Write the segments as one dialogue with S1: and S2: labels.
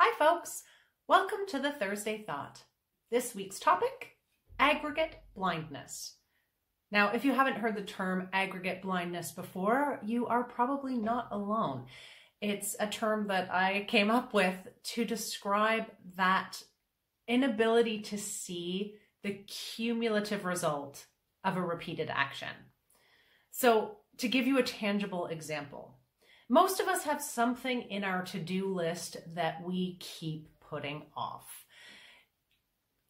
S1: Hi folks, welcome to the Thursday Thought. This week's topic, aggregate blindness. Now, if you haven't heard the term aggregate blindness before, you are probably not alone. It's a term that I came up with to describe that inability to see the cumulative result of a repeated action. So, to give you a tangible example, most of us have something in our to-do list that we keep putting off.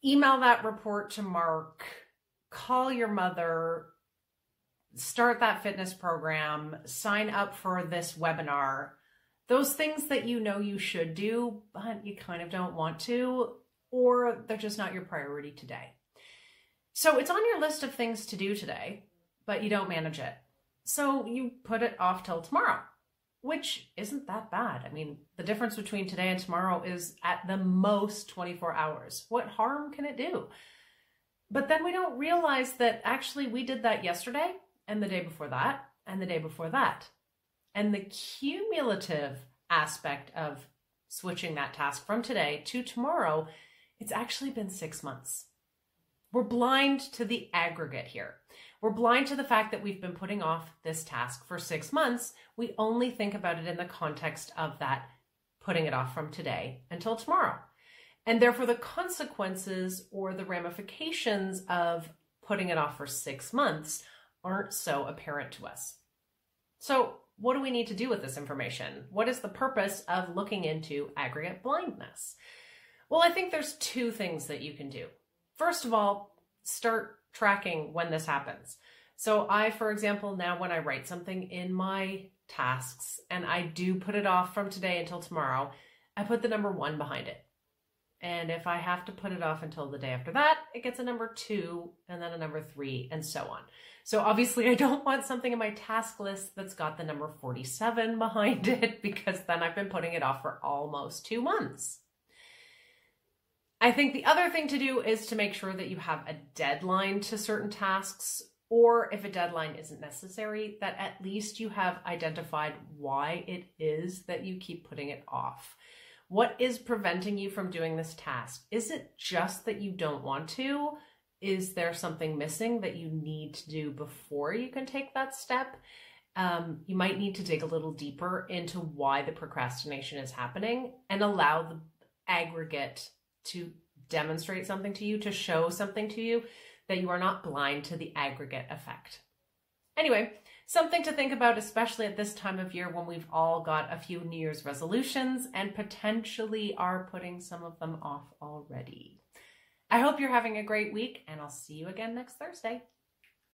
S1: Email that report to Mark, call your mother, start that fitness program, sign up for this webinar. Those things that you know you should do, but you kind of don't want to, or they're just not your priority today. So it's on your list of things to do today, but you don't manage it. So you put it off till tomorrow, which isn't that bad. I mean, the difference between today and tomorrow is at the most 24 hours. What harm can it do? But then we don't realize that actually we did that yesterday and the day before that and the day before that. And the cumulative aspect of switching that task from today to tomorrow, it's actually been 6 months. We're blind to the aggregate here. We're blind to the fact that we've been putting off this task for 6 months. We only think about it in the context of that putting it off from today until tomorrow. And therefore the consequences or the ramifications of putting it off for 6 months aren't so apparent to us. So what do we need to do with this information? What is the purpose of looking into aggregate blindness? Well, I think there's two things that you can do. First of all, start tracking when this happens. So I, for example, now when I write something in my tasks and I do put it off from today until tomorrow, I put the number 1 behind it. And if I have to put it off until the day after that, it gets a number 2 and then a number 3 and so on. So obviously I don't want something in my task list that's got the number 47 behind it because then I've been putting it off for almost 2 months. I think the other thing to do is to make sure that you have a deadline to certain tasks, or if a deadline isn't necessary, that at least you have identified why it is that you keep putting it off. What is preventing you from doing this task? Is it just that you don't want to? Is there something missing that you need to do before you can take that step? You might need to dig a little deeper into why the procrastination is happening and allow the aggregate to demonstrate something to you, to show something to you, that you are not blind to the aggregate effect. Anyway, something to think about, especially at this time of year when we've all got a few New Year's resolutions and potentially are putting some of them off already. I hope you're having a great week, and I'll see you again next Thursday.